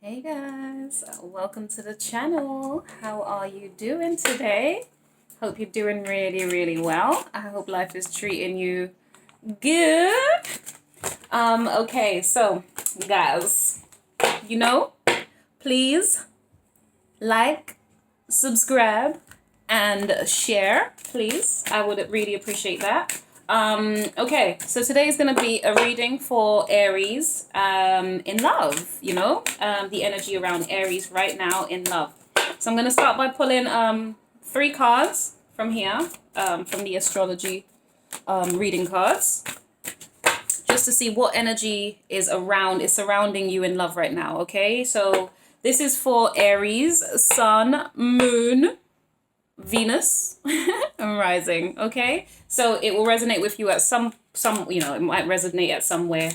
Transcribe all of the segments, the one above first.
Hey guys, welcome to the channel. How are you doing today? Hope you're doing really well. I hope life is treating you good. Okay, so guys, please like, subscribe, and share, please. I would really appreciate that. Okay, so today is going to be a reading for Aries in love, the energy around Aries right now in love. So I'm going to start by pulling 3 cards from here, from the astrology reading cards, just to see what energy is surrounding you in love right now, okay? So this is for Aries, Sun, Moon, Venus, and rising, okay? So it will resonate with you at some it might resonate at somewhere.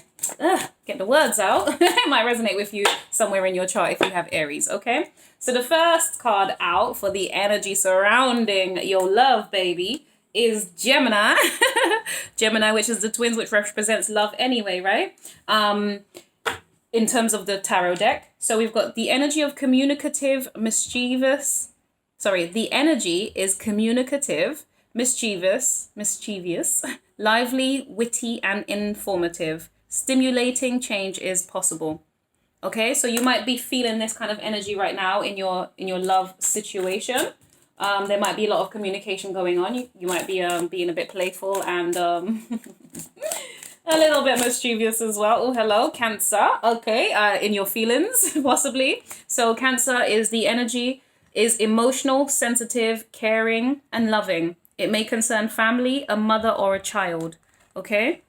Get the words out. It might resonate with you somewhere in your chart if you have Aries, okay? So the first card out for the energy surrounding your love, baby, is Gemini. Gemini, which is the twins, which represents love anyway, right? In terms of the tarot deck. So we've got the energy of communicative, mischievous. Sorry, the energy is communicative, mischievous, lively, witty, and informative. Stimulating change is possible. Okay, so you might be feeling this kind of energy right now in your love situation. There might be a lot of communication going on. You might be being a bit playful and a little bit mischievous as well. Oh, hello, Cancer. Okay, in your feelings, possibly. So Cancer is the energy is emotional, sensitive, caring, and loving. It may concern family, a mother, or a child. Okay?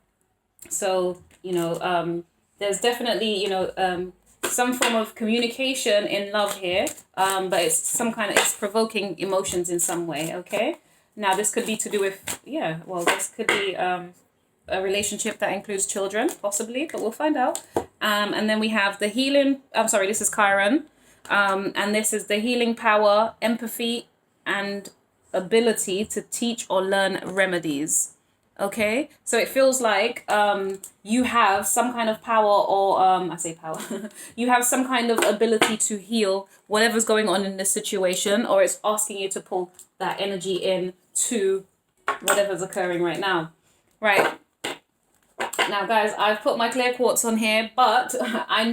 So, there's definitely, some form of communication in love here, but it's provoking emotions in some way, okay? Now, this could be to do with, this could be a relationship that includes children, possibly, but we'll find out. And then we have the healing, this is Chiron. And this is the healing power, empathy, and ability to teach or learn remedies. Okay, so it feels like you have some kind of power, or I say power, you have some kind of ability to heal whatever's going on in this situation, or it's asking you to pull that energy in to whatever's occurring right now. Right. Now, guys, I've put my clear quartz on here, but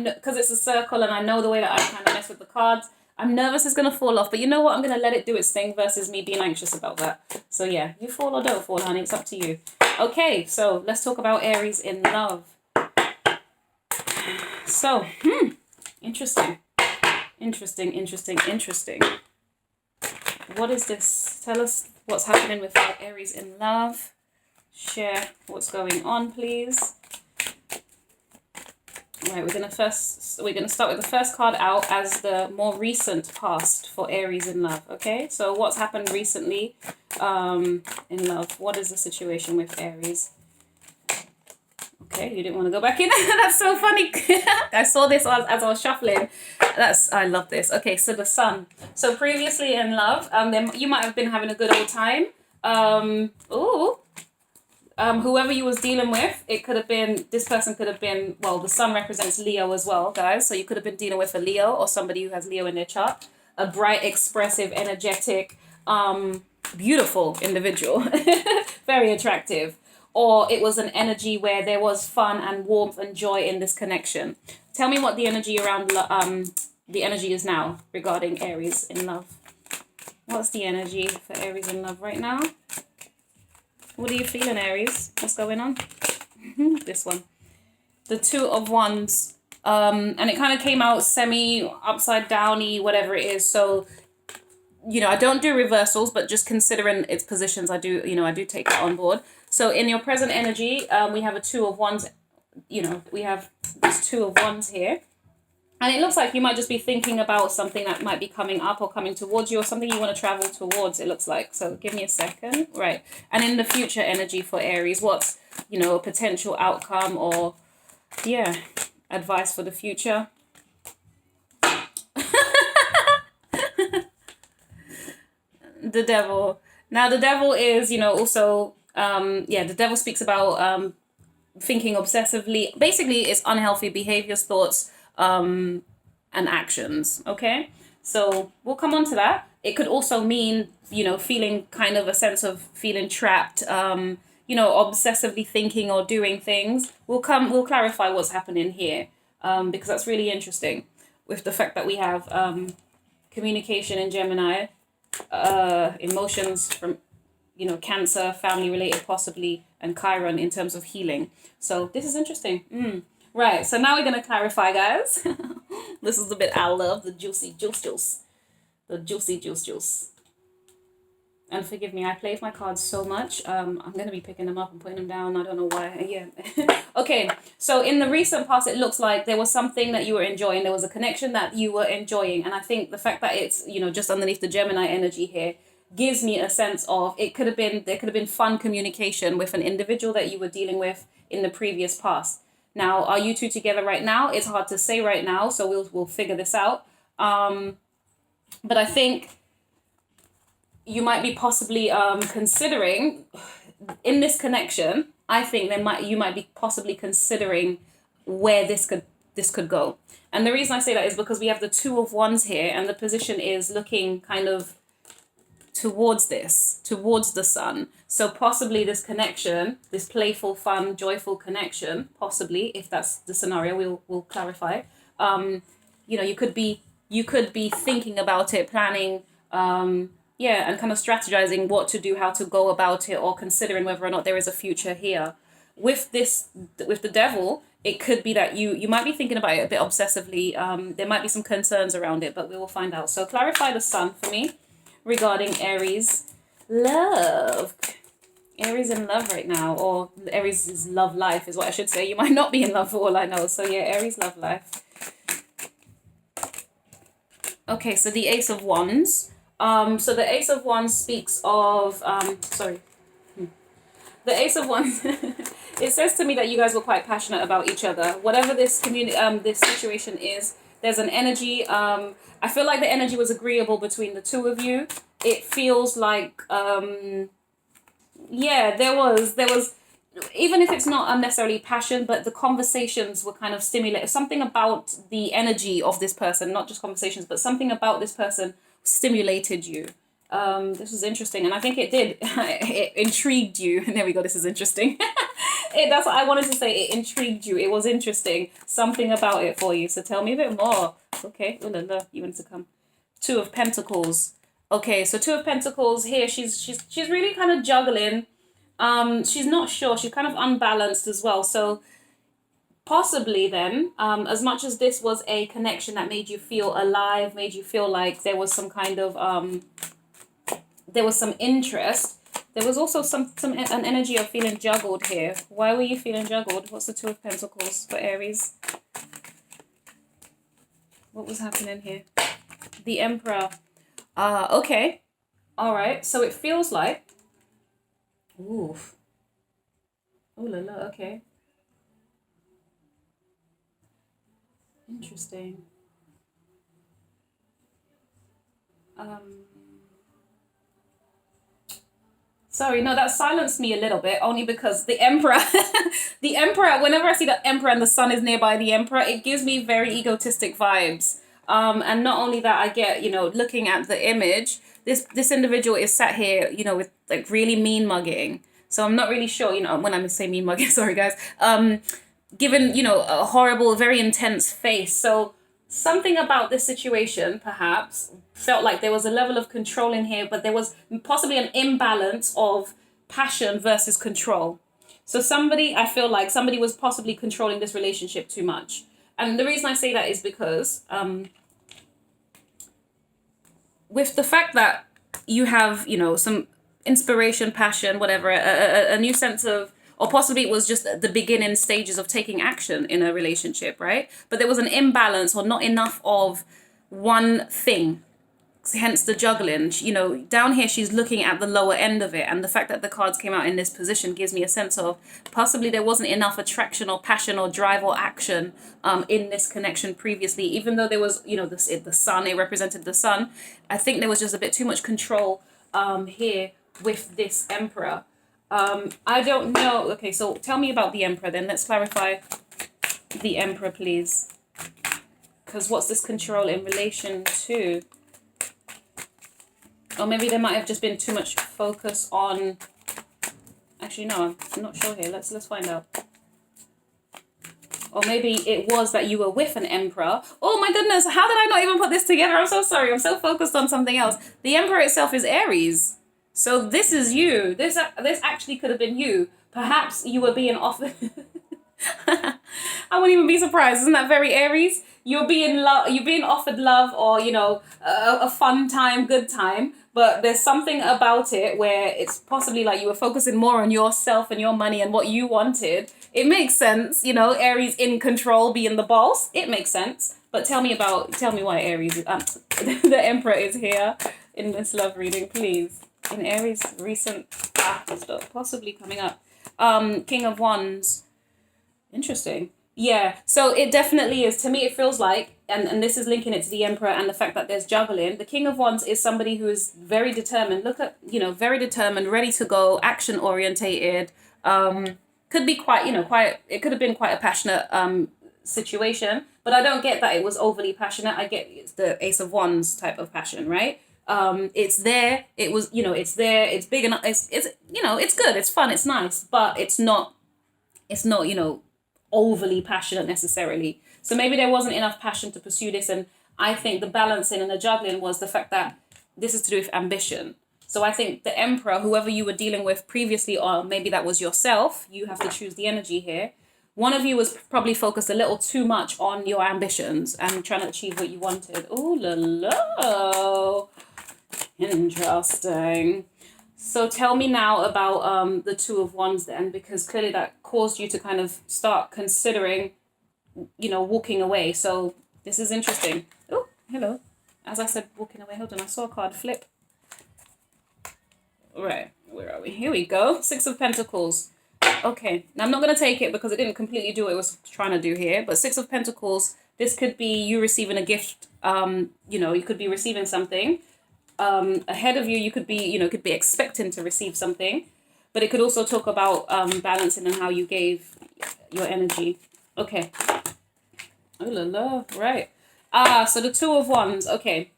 because it's a circle and I know the way that I kind of mess with the cards, I'm nervous it's going to fall off. But you know what? I'm going to let it do its thing versus me being anxious about that. So, yeah, you fall or don't fall, honey. It's up to you. Okay, so let's talk about Aries in love. So, interesting. What is this? Tell us what's happening with our Aries in love. Share what's going on, please. Right, we're gonna start with the first card out as the more recent past for Aries in love. Okay, so what's happened recently in love? What is the situation with Aries? Okay, you didn't want to go back in. That's so funny. I saw this as I was shuffling. I love this. Okay, so the Sun. So previously in love, then you might have been having a good old time. Whoever you was dealing with, this person could have been, well, the Sun represents Leo as well, guys. So you could have been dealing with a Leo or somebody who has Leo in their chart. A bright, expressive, energetic, beautiful individual. Very attractive. Or it was an energy where there was fun and warmth and joy in this connection. Tell me what the energy around, the energy is now regarding Aries in love. What's the energy for Aries in love right now? What are you feeling, Aries? What's going on? This one. The Two of Wands. And it kind of came out semi upside downy, whatever it is. So, I don't do reversals, but just considering its positions, I do take that on board. So in your present energy, we have a Two of Wands. We have this Two of Wands here. And it looks like you might just be thinking about something that might be coming up or coming towards you, or something you want to travel towards, it looks like. So give me a second. Right. And in the future energy for Aries, what's, a potential outcome or, advice for the future? The Devil. Now, the Devil is, also, the Devil speaks about thinking obsessively. Basically, it's unhealthy behaviors, thoughts, and actions. Okay, so we'll come on to that. It could also mean, you know, feeling kind of a sense of feeling trapped, you know, obsessively thinking or doing things. We'll clarify what's happening here, because that's really interesting with the fact that we have communication in Gemini, emotions from, you know, Cancer, family related possibly, and Chiron in terms of healing. So this is interesting. Right, so now we're going to clarify, guys. This is the bit I love, the juicy juice. The juicy juice. And forgive me, I play with my cards so much. I'm going to be picking them up and putting them down. I don't know why. Yeah. Okay, so in the recent past, it looks like there was something that you were enjoying. There was a connection that you were enjoying. And I think the fact that it's, you know, just underneath the Gemini energy here gives me a sense of there could have been fun communication with an individual that you were dealing with in the previous past. Now, are you two together right now? It's hard to say right now, so we'll figure this out. But I think you might be possibly considering in this connection. I think you might be possibly considering where this could go. And the reason I say that is because we have the Two of Wands here, and the position is looking kind of towards the sun. So possibly this connection, this playful, fun, joyful connection, possibly, if that's the scenario, we'll clarify. You know, you could be thinking about it, planning, and kind of strategizing what to do, how to go about it, or considering whether or not there is a future here. With the Devil, it could be that you might be thinking about it a bit obsessively. There might be some concerns around it, but we will find out. So clarify the sun for me regarding Aries love. Aries in love right now, or Aries' love life is what I should say. You might not be in love for all I know. So yeah, Aries love life. Okay, so the Ace of Wands. So the Ace of Wands speaks of the Ace of Wands. It says to me that you guys were quite passionate about each other. Whatever this this situation is, there's an energy. I feel like the energy was agreeable between the two of you. It feels like there was, even if it's not unnecessarily passion, but the conversations were kind of stimulated. Something about the energy of this person, not just conversations, but something about this person stimulated you. This was interesting, and I think it did. It intrigued you. There we go. This is interesting. That's what I wanted to say. It intrigued you. It was interesting. Something about it for you. So tell me a bit more. Okay. Ooh la la. You wanted to come. Two of Pentacles. Okay. So Two of Pentacles here. She's really kind of juggling. She's not sure. She's kind of unbalanced as well. So possibly then, as much as this was a connection that made you feel alive, made you feel like there was some kind of there was some interest, there was also an energy of feeling juggled here. Why were you feeling juggled? What's the Two of Pentacles for Aries? What was happening here? The Emperor. Okay. All right. So it feels like, oof. Oh la la. Okay. Interesting. Sorry, no, that silenced me a little bit, only because the Emperor, the Emperor, whenever I see the Emperor and the sun is nearby the Emperor, it gives me very egotistic vibes. And not only that, I get, looking at the image, this individual is sat here, with like really mean mugging. So I'm not really sure, when I say mean mugging, sorry guys, given, a horrible, very intense face. So something about this situation, perhaps, felt like there was a level of control in here, but there was possibly an imbalance of passion versus control. So I feel like somebody was possibly controlling this relationship too much. And the reason I say that is because with the fact that you have, some inspiration, passion, whatever, a new sense of, or possibly it was just the beginning stages of taking action in a relationship, right? But there was an imbalance or not enough of one thing, hence the juggling. Down here, she's looking at the lower end of it. And the fact that the cards came out in this position gives me a sense of possibly there wasn't enough attraction or passion or drive or action in this connection previously. Even though there was, the sun, it represented the sun. I think there was just a bit too much control here with this Emperor. I don't know. Okay, so tell me about the Emperor then. Let's clarify the Emperor, please. Because what's this control in relation to? Or maybe there might have just been too much focus on... Actually, no, I'm not sure here. Let's find out. Or maybe it was that you were with an emperor. Oh my goodness, how did I not even put this together? I'm so sorry. I'm so focused on something else. The emperor itself is Aries. So this is you. This actually could have been you. Perhaps you were being offered... I wouldn't even be surprised. Isn't that very Aries? You're being offered love, or, you know, a fun time, good time. But there's something about it where it's possibly like you were focusing more on yourself and your money and what you wanted. It makes sense, you know, Aries in control, being the boss. It makes sense. But tell me why Aries is, the Emperor is here in this love reading, please. In Aries' recent stuff, possibly coming up. King of Wands. Interesting. Yeah, so it definitely is. To me, it feels like, and this is linking it to the Emperor and the fact that there's juggling. The King of Wands is somebody who is very determined. Look at, you know, very determined, ready to go, action orientated. Could be quite, you know, it could have been quite a passionate situation, but I don't get that it was overly passionate. I get it's the Ace of Wands type of passion, right? It's there. It was, you know, it's there. It's big enough. It's you know, it's good. It's fun. It's nice, but it's not, you know, overly passionate necessarily. So maybe there wasn't enough passion to pursue this, and I think the balancing and the juggling was the fact that this is to do with ambition. So I think the Emperor, whoever you were dealing with previously, or maybe that was yourself, you have to choose the energy here. One of you was probably focused a little too much on your ambitions and trying to achieve what you wanted. Ooh la la. Interesting. So tell me now about the Two of Wands then, because clearly that caused you to kind of start considering, you know, walking away. So this is interesting. Oh, hello. As I said, walking away. Hold on, I saw a card flip. Right, where are we? Here we go. Six of Pentacles. Okay, now I'm not going to take it because it didn't completely do what it was trying to do here. But Six of Pentacles, this could be you receiving a gift. You know, you could be receiving something. Ahead of you, you could be, you know, could be expecting to receive something, but it could also talk about balancing and how you gave your energy. Okay. Oh la la. Right. So the Two of Wands. Okay.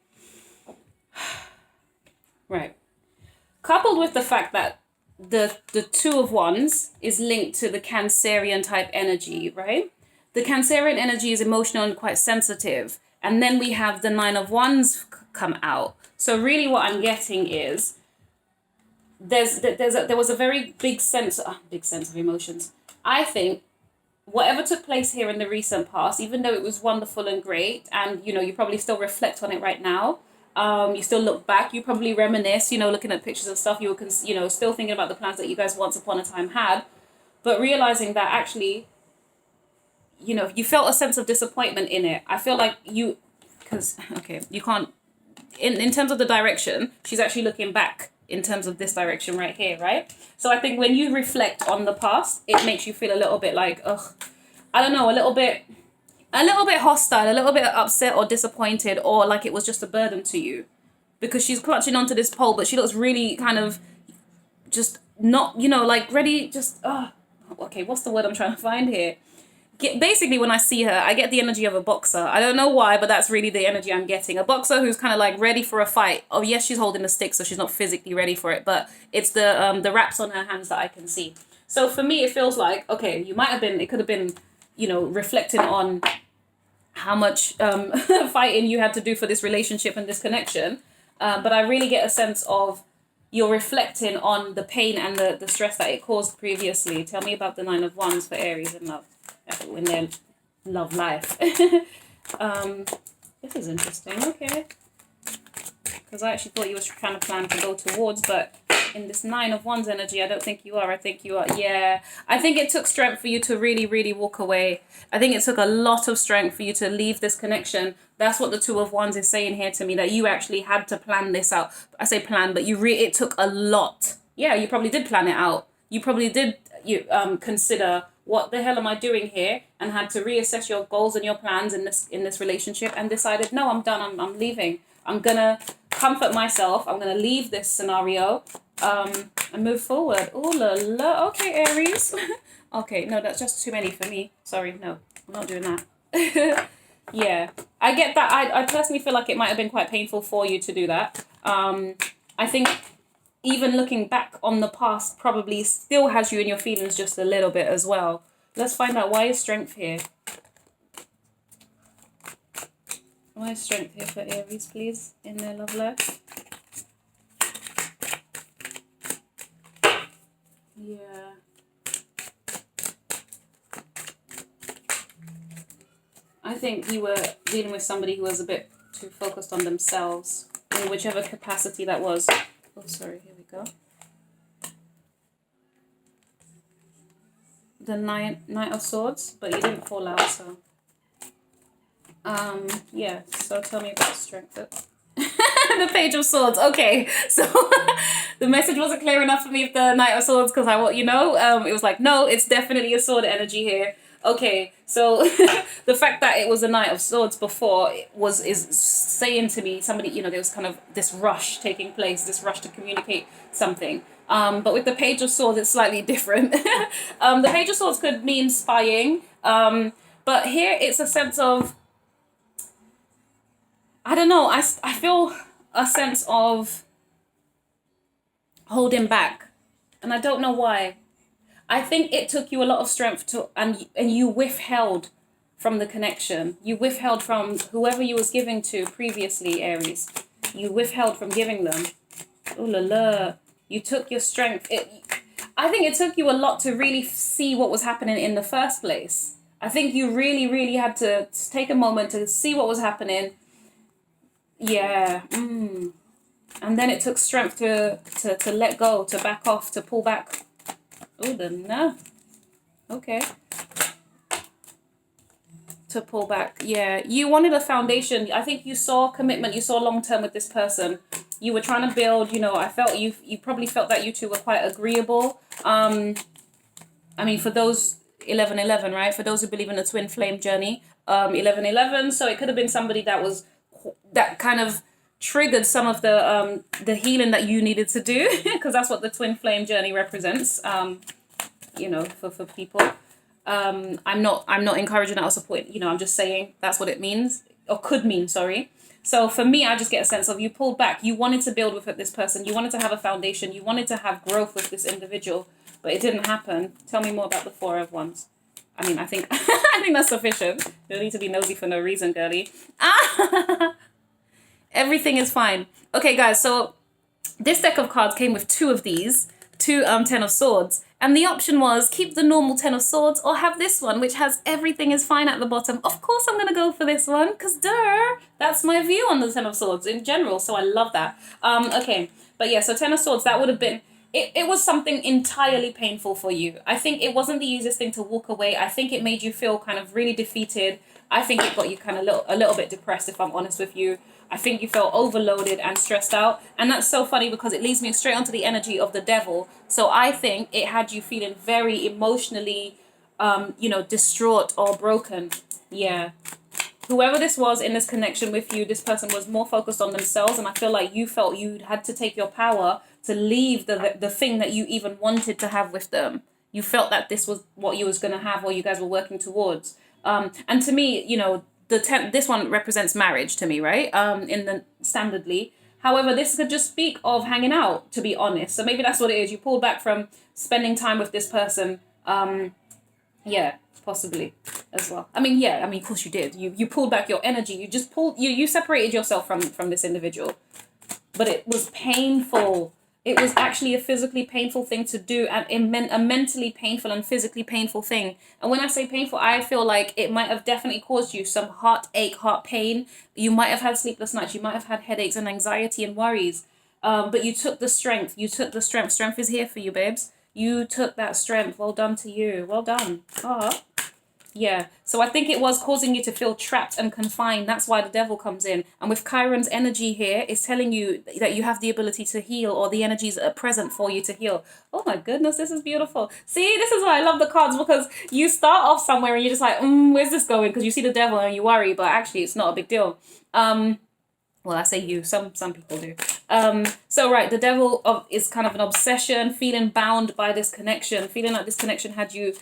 Right. Coupled with the fact that the Two of Wands is linked to the Cancerian type energy, right? The Cancerian energy is emotional and quite sensitive, and then we have the Nine of Wands come out. So really what I'm getting is there was a very big sense of emotions. I think whatever took place here in the recent past, even though it was wonderful and great, and, you know, you probably still reflect on it right now, you still look back, you probably reminisce, you know, looking at pictures and stuff, you were, you know, still thinking about the plans that you guys once upon a time had, but realizing that actually, you know, you felt a sense of disappointment in it. I feel like you can't, in terms of the direction, she's actually looking back in terms of this direction right here, right? So I think when you reflect on the past, it makes you feel a little bit like, I don't know, a little bit hostile, a little bit upset or disappointed, or like it was just a burden to you. Because she's clutching onto this pole, but she looks really kind of just not, you know, like ready, just, okay, what's the word I'm trying to find here? Basically, when I see her, I get the energy of a boxer. I don't know why, but that's really the energy I'm getting. A boxer who's kind of like ready for a fight. Oh, yes, she's holding a stick, so she's not physically ready for it, but it's the wraps on her hands that I can see. So for me, it feels like, okay, it could have been, you know, reflecting on how much fighting you had to do for this relationship and this connection. But I really get a sense of you're reflecting on the pain and the stress that it caused previously. Tell me about the Nine of Wands for Aries in love. In their love life. This is interesting. Okay. Because I actually thought you were kind of planning to go towards, but in this Nine of Wands energy, I don't think you are. I think you are. Yeah. I think it took strength for you to really, really walk away. I think it took a lot of strength for you to leave this connection. That's what the Two of Wands is saying here to me, that you actually had to plan this out. I say plan, but it took a lot. Yeah, you probably did plan it out. You probably did consider, what the hell am I doing here? And had to reassess your goals and your plans in this relationship, and decided, no, I'm done. I'm leaving. I'm gonna comfort myself. I'm gonna leave this scenario and move forward. Oh la la. Okay, Aries. Okay, no, that's just too many for me. Sorry, no, I'm not doing that. Yeah, I get that. I personally feel like it might have been quite painful for you to do that. I think even looking back on the past probably still has you in your feelings just a little bit as well. Let's find out, why is strength here? Why is strength here for Aries, please, in their love life? Yeah. I think you were dealing with somebody who was a bit too focused on themselves in whichever capacity that was. Oh, sorry, here we go. The Knight of Swords, but you didn't fall out, so. Yeah, so tell me about strength. The Page of Swords. Okay, so the message wasn't clear enough for me with the Knight of Swords, because I want, it was like, no, it's definitely a sword energy here. Okay, so the fact that it was a Knight of Swords before is saying to me, somebody, there was kind of this rush taking place, this rush to communicate something. But with the Page of Swords, it's slightly different. The Page of Swords could mean spying, but here it's a sense of, I don't know, I feel a sense of holding back, and I don't know why. I think it took you a lot of strength to, and you withheld from the connection. You withheld from whoever you was giving to previously, Aries. You withheld from giving them. Ooh la la. You took your strength. I think it took you a lot to really see what was happening in the first place. I think you really, really had to take a moment to see what was happening. Yeah. And then it took strength to let go, to back off, to pull back. Oh, no. Okay. To pull back. Yeah. You wanted a foundation. I think you saw commitment. You saw long-term with this person. You were trying to build, I felt you probably felt that you two were quite agreeable. I mean, for those 11-11, right? For those who believe in the twin flame journey, 11-11. So it could have been somebody that kind of triggered some of the healing that you needed to do, because that's what the twin flame journey represents. For people. I'm not encouraging that or supporting. I'm just saying that's what it means, or could mean. Sorry. So for me, I just get a sense of you pulled back. You wanted to build with this person. You wanted to have a foundation. You wanted to have growth with this individual, but it didn't happen. Tell me more about the Four of Wands. I mean, I think I think that's sufficient. You don't need to be nosy for no reason, girly. Everything is fine. Okay, guys, so this deck of cards came with two of these, two Ten of Swords. And the option was keep the normal Ten of Swords or have this one, which has everything is fine at the bottom. Of course I'm going to go for this one, because that's my view on the Ten of Swords in general. So I love that. Okay, but yeah, so Ten of Swords, that would have been, it was something entirely painful for you. I think it wasn't the easiest thing to walk away. I think it made you feel kind of really defeated. I think it got you kind of a little bit depressed, if I'm honest with you. I think you felt overloaded and stressed out. And that's so funny because it leads me straight onto the energy of the devil. So I think it had you feeling very emotionally, distraught or broken. Yeah. Whoever this was in this connection with you, this person was more focused on themselves. And I feel like you felt you had to take your power to leave the thing that you even wanted to have with them. You felt that this was what you was going to have or you guys were working towards. And to me, this one represents marriage to me, right? In the standardly. However, this could just speak of hanging out, to be honest. So maybe that's what it is. You pulled back from spending time with this person. Yeah, possibly as well. Of course you did. You pulled back your energy. You just you separated yourself from this individual. But it was painful. It was actually a physically painful thing to do, and a mentally painful and physically painful thing. And when I say painful, I feel like it might have definitely caused you some heartache, heart pain. You might have had sleepless nights. You might have had headaches and anxiety and worries. But you took the strength. Strength is here for you, babes. You took that strength. Well done to you. Well done. Yeah, so I think it was causing you to feel trapped and confined. That's why the devil comes in. And with Chiron's energy here, it's telling you that you have the ability to heal, or the energies are present for you to heal. Oh my goodness, this is beautiful. See, this is why I love the cards, because you start off somewhere and you're just like, where's this going? Because you see the devil and you worry, but actually it's not a big deal. Well, I say you, some people do. So right, the devil is kind of an obsession, feeling bound by this connection, feeling like this connection had you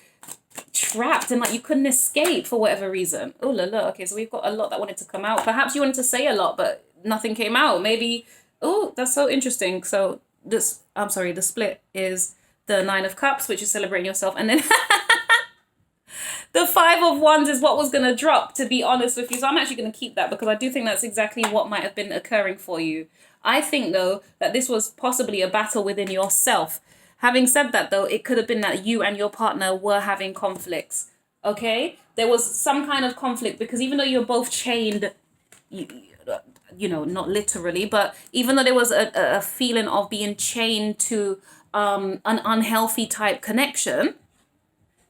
trapped and like you couldn't escape for whatever reason. Oh la la. Okay, so we've got a lot that wanted to come out. Perhaps you wanted to say a lot, but nothing came out. Maybe. Oh, that's so interesting. So this, I'm sorry, the split is the 9 of Cups, which is celebrating yourself, and then the 5 of Wands is what was going to drop, to be honest with you. So I'm actually going to keep that because I do think that's exactly what might have been occurring for you. I think, though, that this was possibly a battle within yourself. Having said that, though, it could have been that you and your partner were having conflicts, okay? There was some kind of conflict because even though you're both chained, you know, not literally, but even though there was a feeling of being chained to an unhealthy type connection,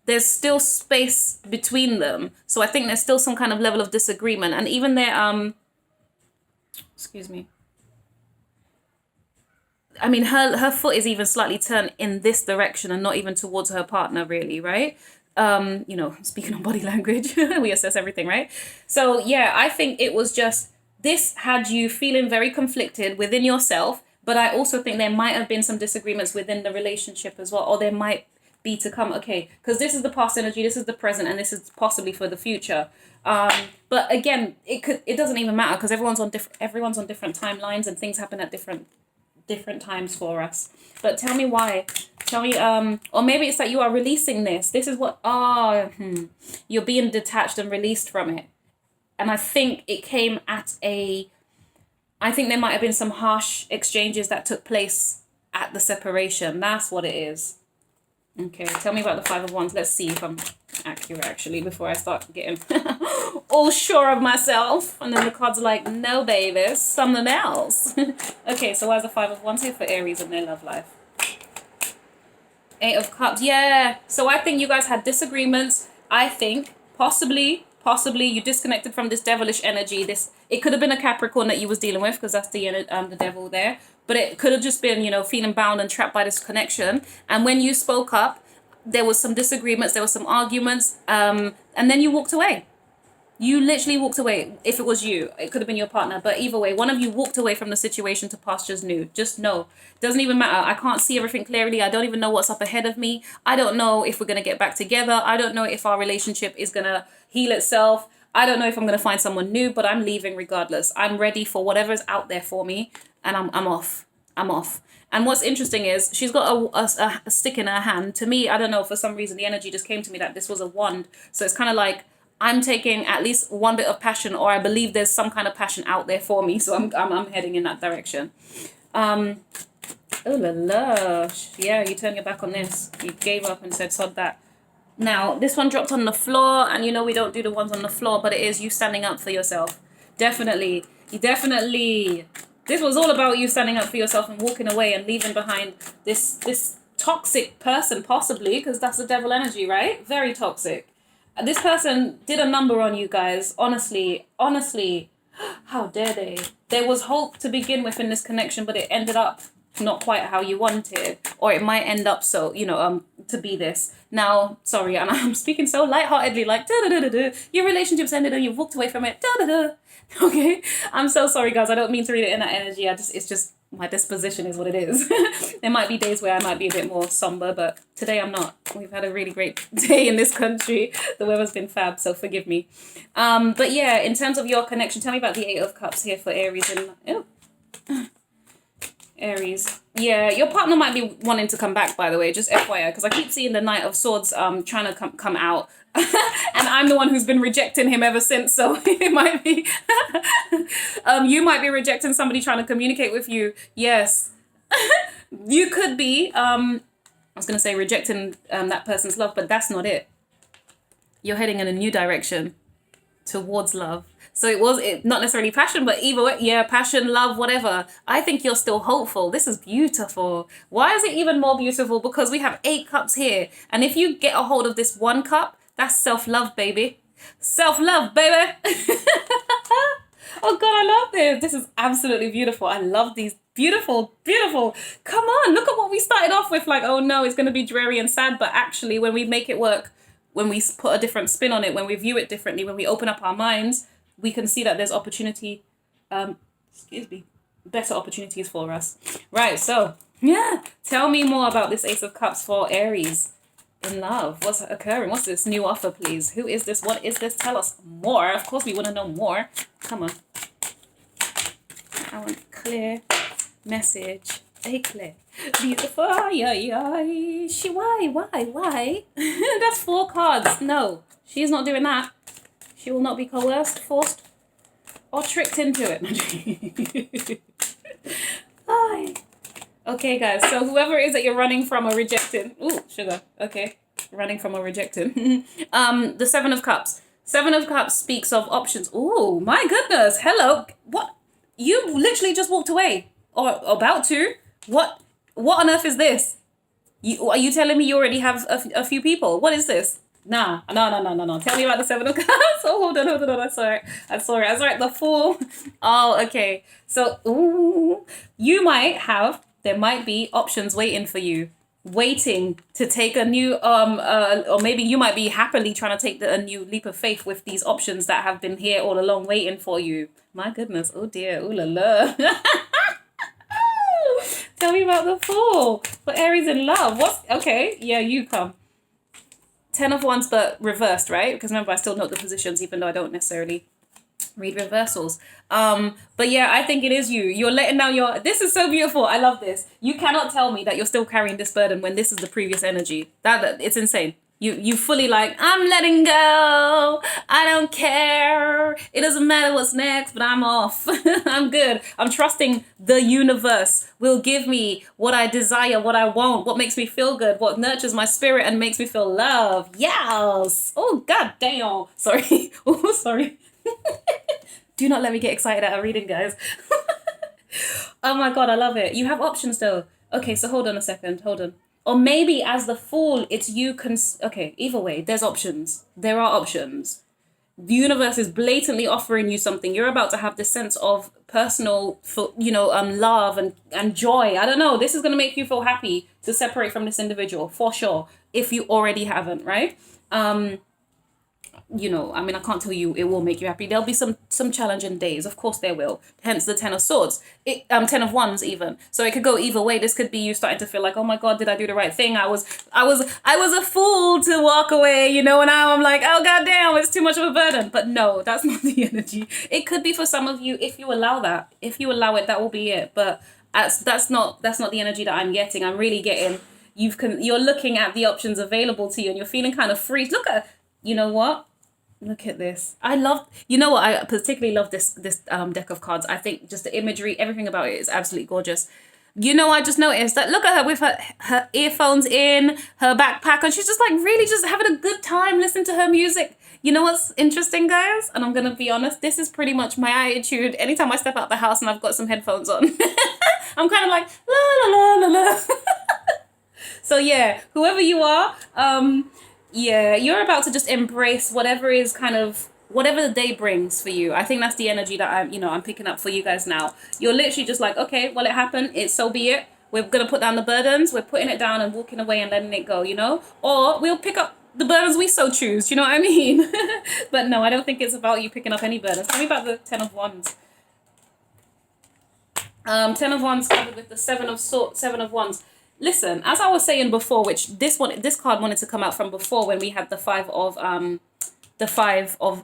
there's still space between them. So I think there's still some kind of level of disagreement. And even there, excuse me. I mean, her foot is even slightly turned in this direction and not even towards her partner, really, right? You know, speaking of body language, we assess everything, right? So yeah, I think it was just, this had you feeling very conflicted within yourself, but I also think there might have been some disagreements within the relationship as well, or there might be to come, okay, because this is the past energy, this is the present, and this is possibly for the future. But again, it doesn't even matter because everyone's on different timelines and things happen at different times for us. But tell me why. Tell me, or maybe it's that you are releasing this. This is what, you're being detached and released from it. And I think it came at I think there might have been some harsh exchanges that took place at the separation. That's what it is. Okay, tell me about the 5 of Wands. Let's see if I'm accurate, actually, before I start getting all sure of myself. And then the cards are like, no, baby, something else. Okay, so why is the 5 of Wands here for Aries in their love life? 8 of Cups, yeah. So I think you guys had disagreements. I think possibly you disconnected from this devilish energy. It could have been a Capricorn that you was dealing with because that's the devil there. But it could have just been, you know, feeling bound and trapped by this connection. And when you spoke up, there was some disagreements, there was some arguments, and then you walked away. You literally walked away. If it was you, it could have been your partner. But either way, one of you walked away from the situation to pastures new. Just know. Doesn't even matter. I can't see everything clearly. I don't even know what's up ahead of me. I don't know if we're going to get back together. I don't know if our relationship is going to heal itself. I don't know if I'm going to find someone new, but I'm leaving regardless. I'm ready for whatever's out there for me. And I'm off. And what's interesting is she's got a stick in her hand. To me, I don't know, for some reason, the energy just came to me that this was a wand. So it's kind of like I'm taking at least one bit of passion, or I believe there's some kind of passion out there for me. So I'm heading in that direction. Oh la la. Yeah, you turned your back on this. You gave up and said, sod that. Now, this one dropped on the floor, and you know we don't do the ones on the floor, but it is you standing up for yourself. Definitely. This was all about you standing up for yourself and walking away and leaving behind this toxic person, possibly, because that's the devil energy, right? Very toxic. This person did a number on you guys. Honestly, how dare they? There was hope to begin with in this connection, but it ended up not quite how you wanted, or it might end up so, you know, to be this. Now, sorry, and I'm speaking so lightheartedly, like, your relationship's ended and you've walked away from it, okay? I'm so sorry, guys. I don't mean to read it in that energy. It's just my disposition is what it is. There might be days where I might be a bit more somber, but today I'm not. We've had a really great day in this country. The weather's been fab, so forgive me. But yeah, in terms of your connection, tell me about the 8 of Cups here for Aries and Aries. Yeah, your partner might be wanting to come back, by the way, just FYI, because I keep seeing the Knight of Swords trying to come out. And I'm the one who's been rejecting him ever since, so it might be you might be rejecting somebody trying to communicate with you. Yes. You could be I was going to say rejecting that person's love, but that's not it. You're heading in a new direction towards love. So it not necessarily passion, but either way, yeah, passion, love, whatever. I think you're still hopeful. This is beautiful. Why is it even more beautiful? Because we have 8 cups here. And if you get a hold of this 1 cup, that's self-love, baby. Self-love, baby. Oh, God, I love this. This is absolutely beautiful. I love these. Beautiful, beautiful. Come on, look at what we started off with. Like, oh, no, it's going to be dreary and sad. But actually, when we make it work, when we put a different spin on it, when we view it differently, when we open up our minds, we can see that there's opportunity, better opportunities for us. Right, so, yeah, tell me more about this Ace of Cups for Aries. in love? What's occurring? What's this new offer, please? Who is this? What is this? Tell us more. Of course, we want to know more. Come on. I want clear message. A clear. Beautiful. Why? That's 4 cards. No, she's not doing that. She will not be coerced, forced, or tricked into it. Okay, guys. So whoever it is that you're running from or rejecting. Ooh, sugar. Okay. Running from or rejecting. The 7 of Cups. 7 of Cups speaks of options. Ooh, my goodness. Hello. What? You literally just walked away. Or about to. What on earth is this? Are you telling me you already have a few people? What is this? No. Tell me about the 7 of Cups. Oh, hold on. I saw it. The Fool. Oh, okay. So, ooh, there might be options waiting for you, waiting to take a new, or maybe you might be happily trying to take a new leap of faith with these options that have been here all along waiting for you. My goodness. Oh dear. Ooh la la. Tell me about the Fool for Aries in love. Okay, yeah, you come. 10 of Wands, but reversed, right? Because remember, I still note the positions, even though I don't necessarily read reversals. But yeah, I think it is you. You're letting down this is so beautiful. I love this. You cannot tell me that you're still carrying this burden when this is the previous energy. That it's insane. You fully like, I'm letting go. I don't care. It doesn't matter what's next, but I'm off. I'm good. I'm trusting the universe will give me what I desire, what I want, what makes me feel good, what nurtures my spirit and makes me feel love. Yes. Oh, god damn. Sorry. Oh, sorry. Do not let me get excited at a reading, guys. Oh my god, I love it. You have options though. Okay, so hold on a second. Hold on. Or maybe as the Fool, it's you okay, either way, there's options. There are options. The universe is blatantly offering you something. You're about to have this sense of personal, love and joy. I don't know. This is going to make you feel happy to separate from this individual, for sure, if you already haven't, right? I can't tell you it will make you happy. There'll be some challenging days. Of course there will. Hence the 10 of Swords. 10 of Wands even. So it could go either way. This could be you starting to feel like, oh my God, did I do the right thing? I was a fool to walk away, and now I'm like, oh god damn, it's too much of a burden. But no, that's not the energy. It could be for some of you, if you allow that. If you allow it, that will be it. But that's not the energy that I'm getting. I'm really getting you're looking at the options available to you and you're feeling kind of free. Look at, you know what? Look at this. I particularly love this deck of cards. I think just the imagery, everything about it is absolutely gorgeous. I just noticed that, look at her with her earphones in, her backpack, and she's just like really just having a good time listening to her music. You know what's interesting, guys? And I'm going to be honest, this is pretty much my attitude anytime I step out the house and I've got some headphones on. I'm kind of like, la la la la la. So yeah, whoever you are, yeah, you're about to just embrace whatever the day brings for you. I think that's the energy that I'm picking up for you guys now. You're literally just like, okay, well, it happened. So be it. We're going to put down the burdens. We're putting it down and walking away and letting it go, Or we'll pick up the burdens we so choose. You know what I mean? But no, I don't think it's about you picking up any burdens. Tell me about the 10 of Wands. 10 of Wands covered with the 7 of Wands. Listen, as I was saying before, which this card wanted to come out from before when we had the 5 of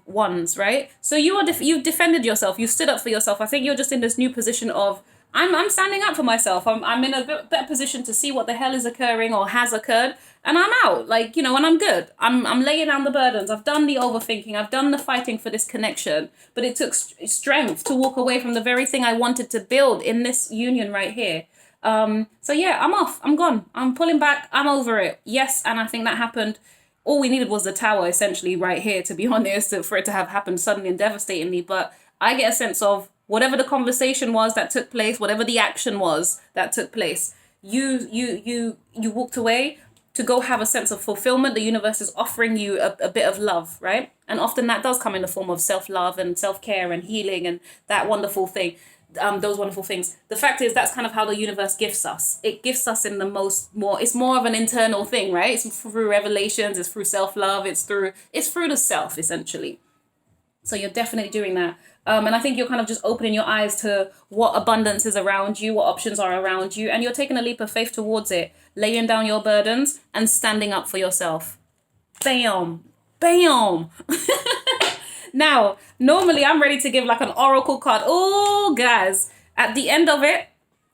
Wands, right? So you defended yourself, you stood up for yourself. I think you're just in this new position of I'm standing up for myself. I'm in a better position to see what the hell is occurring or has occurred, and I'm out, and I'm good. I'm laying down the burdens. I've done the overthinking. I've done the fighting for this connection, but it took strength to walk away from the very thing I wanted to build in this union right here. So yeah, I'm off. I'm gone. I'm pulling back. I'm over it. Yes, and I think that happened. All we needed was the Tower, essentially, right here, to be honest, for it to have happened suddenly and devastatingly. But I get a sense of whatever the conversation was that took place, whatever the action was that took place, you walked away to go have a sense of fulfillment. The universe is offering you a bit of love, right? And often that does come in the form of self-love and self-care and healing and that wonderful thing. Those wonderful things. The fact is, that's kind of how the universe gifts us. It gifts us in it's more of an internal thing, right? It's through revelations, it's through self-love, it's through the self, essentially. So you're definitely doing that. And I think you're kind of just opening your eyes to what abundance is around you, what options are around you, and you're taking a leap of faith towards it, laying down your burdens and standing up for yourself. Bam. Bam. Now, normally I'm ready to give like an oracle card. Oh, guys, at the end of it,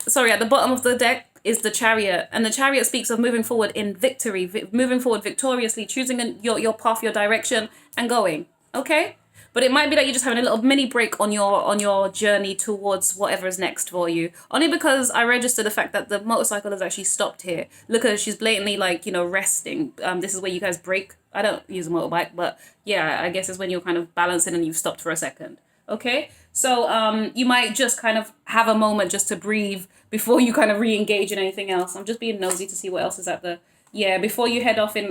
sorry, at the bottom of the deck is the Chariot. And the Chariot speaks of moving forward in victory, moving forward victoriously, choosing your path, your direction, and going. Okay? But it might be that you're just having a little mini break on your journey towards whatever is next for you. Only because I registered the fact that the motorcycle has actually stopped here. Look at her, she's blatantly like, you know, resting. This is where you guys break. I don't use a motorbike, but yeah, I guess it's when you're kind of balancing and you've stopped for a second. Okay? So you might just kind of have a moment just to breathe before you kind of re-engage in anything else. I'm just being nosy to see what else is at the... Yeah, before you head off in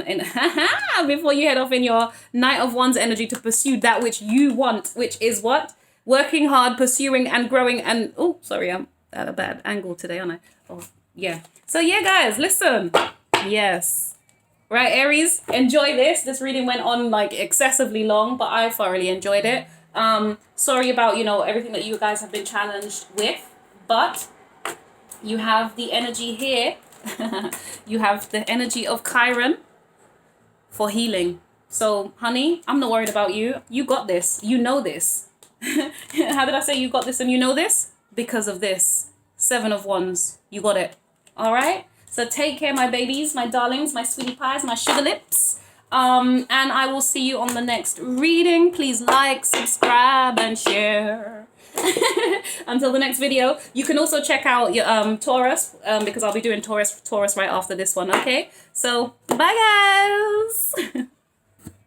before you head off in your Knight of Wands energy to pursue that which you want, which is what? Working hard, pursuing and growing and... Oh, sorry, I'm at a bad angle today, aren't I? Oh, yeah. So yeah, guys, listen. Yes. Right, Aries, enjoy this. This reading went on like excessively long, but I thoroughly enjoyed it. Sorry about, you know, everything that you guys have been challenged with, but you have the energy here. You have the energy of Chiron for healing. So, honey, I'm not worried about you. You got this. You know this. How did I say you got this and you know this? Because of this. 7 of Wands. You got it. All right? So take care, my babies, my darlings, my sweetie pies, my sugar lips. And I will see you on the next reading. Please like, subscribe, and share. Until the next video. You can also check out your Taurus, because I'll be doing Taurus right after this one. Okay, so bye guys.